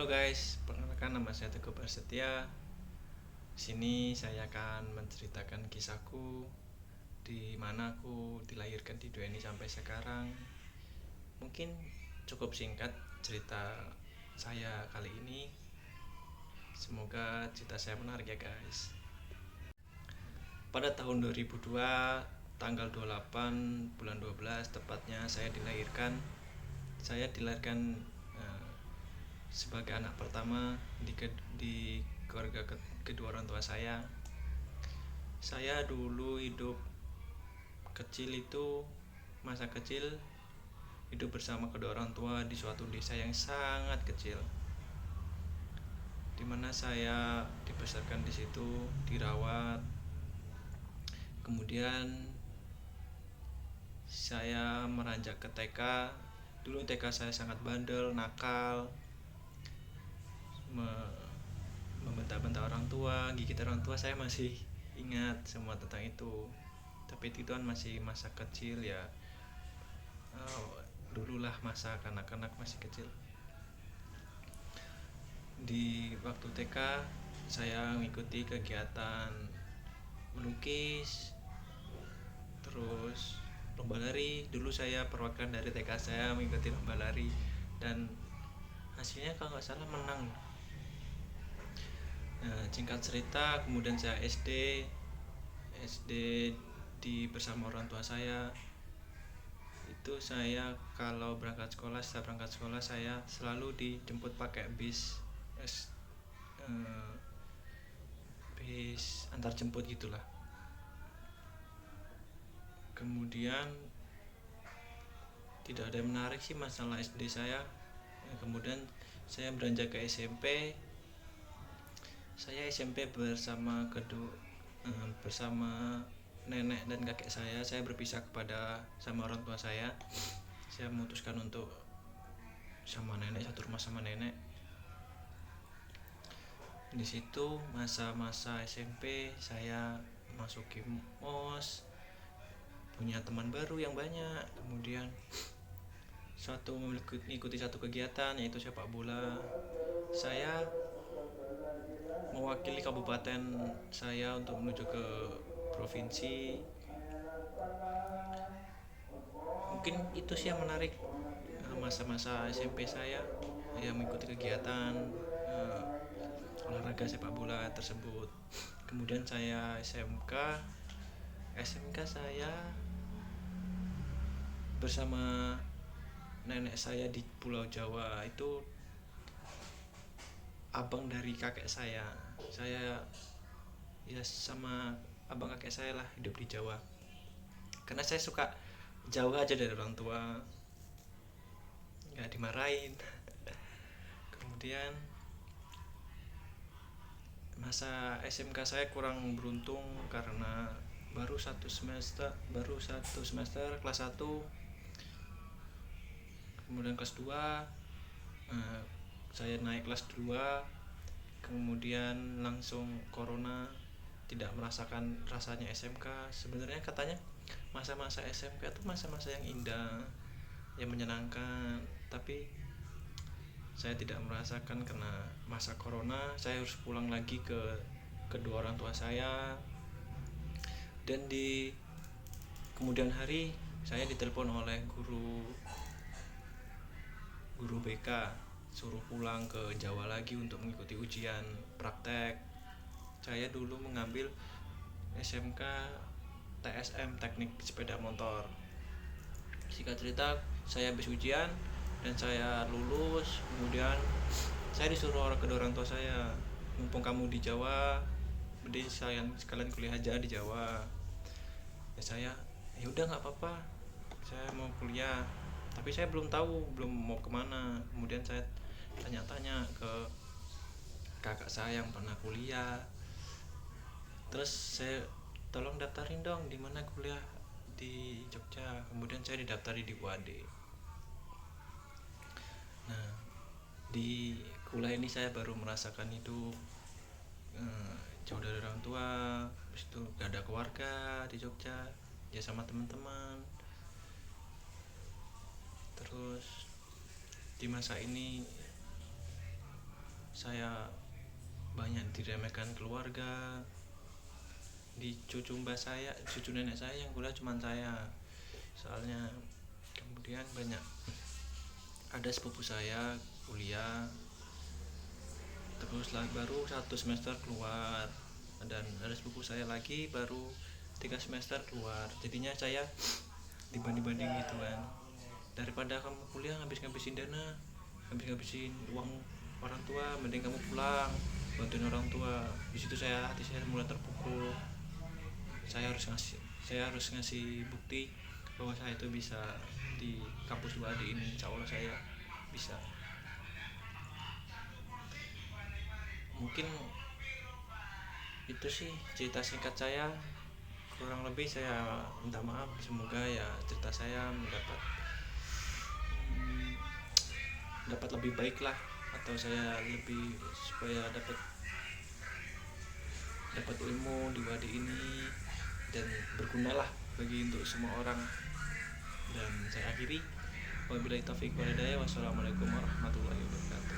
Halo guys, perkenalkan nama saya Teguh Prasetya. Di sini saya akan menceritakan kisahku di mana aku dilahirkan di dunia ini sampai sekarang. Mungkin cukup singkat cerita saya kali ini. Semoga cerita saya menarik ya guys. Pada tahun 2002, tanggal 28 bulan 12 tepatnya saya dilahirkan. Saya dilahirkan sebagai anak pertama di keluarga kedua orang tua saya. Saya dulu hidup kecil itu masa kecil hidup bersama kedua orang tua di suatu desa yang sangat kecil, dimana saya dibesarkan di situ, dirawat. Kemudian saya meranjak ke TK. Dulu TK saya sangat bandel, nakal, membentak-bentak orang tua, gigit orang tua. Saya masih ingat semua tentang itu. Tapi itu kan masih masa kecil ya. Dululah masa kanak-kanak masih kecil. Di waktu TK saya mengikuti kegiatan melukis, terus lomba lari. Dulu saya perwakilan dari TK saya mengikuti lomba lari dan hasilnya kalau nggak salah menang. Nah, singkat cerita, kemudian saya SD bersama orang tua saya. Itu saya kalau setelah berangkat sekolah saya selalu dijemput pakai bis antar jemput gitulah. Kemudian tidak ada yang menarik sih masalah SD saya. Kemudian saya beranjak ke SMP. Saya SMP bersama nenek dan kakek saya. Saya berpisah sama orang tua saya. Saya memutuskan untuk sama nenek, satu rumah sama nenek. Di situ masa-masa SMP saya masuki MOS, punya teman baru yang banyak. Kemudian mengikuti satu kegiatan yaitu sepak bola. Saya mewakili kabupaten saya untuk menuju ke provinsi. Mungkin itu sih yang menarik masa-masa SMP saya, ya mengikuti kegiatan olahraga sepak bola tersebut. Kemudian saya SMK saya bersama nenek saya di Pulau Jawa. Itu abang dari kakek saya ya sama abang kakek saya lah hidup di Jawa, karena saya suka jauh aja dari orang tua, nggak dimarahin. Kemudian masa SMK saya kurang beruntung karena baru satu semester kelas 1, kemudian kelas 2 saya naik kelas 2, kemudian langsung corona. Tidak merasakan rasanya SMK. Sebenarnya katanya masa-masa SMK itu masa-masa yang indah, yang menyenangkan, tapi saya tidak merasakan karena masa corona. Saya harus pulang lagi ke kedua orang tua saya. Dan di kemudian hari saya ditelepon oleh guru BK, suruh pulang ke Jawa lagi untuk mengikuti ujian praktek. Saya dulu mengambil SMK TSM, teknik sepeda motor. Singkat cerita, saya habis ujian dan saya lulus. Kemudian saya disuruh kedua orang tua saya, mumpung kamu di Jawa, mending sekalian kuliah aja di Jawa. Ya saya, ya udah nggak apa-apa, saya mau kuliah, tapi saya belum mau kemana. Kemudian saya tanya-tanya ke kakak saya yang pernah kuliah, terus saya tolong daftarin dong di mana kuliah di Jogja. Kemudian saya didaftarin di UAD. Nah, di kuliah ini saya baru merasakan hidup jauh dari orang tua. Habis itu gak ada keluarga di Jogja, ya sama teman-teman. Terus di masa ini saya banyak diremehkan keluarga. Di cucu nenek saya yang kuliah cuma saya, soalnya. Kemudian banyak ada sepupu saya kuliah, terus lah baru 1 semester keluar, dan ada sepupu saya lagi baru 3 semester keluar. Jadinya saya dibanding-banding gitu kan, daripada kamu kuliah ngabisin dana, ngabisin uang orang tua, mending kamu pulang bantuin orang tua. Di situ hati saya mulai terpukul. Saya harus ngasih bukti bahwa saya itu bisa di kampus 2D ini. Insya Allah saya bisa. Mungkin itu sih cerita singkat saya, kurang lebih. Saya minta maaf, semoga ya cerita saya dapat lebih baik lah, atau saya lebih supaya dapat ilmu di wadi ini dan berguna lah bagi untuk semua orang. Dan saya akhiri, wabillahi taufiq wal hidayah, wassalamualaikum warahmatullahi wabarakatuh.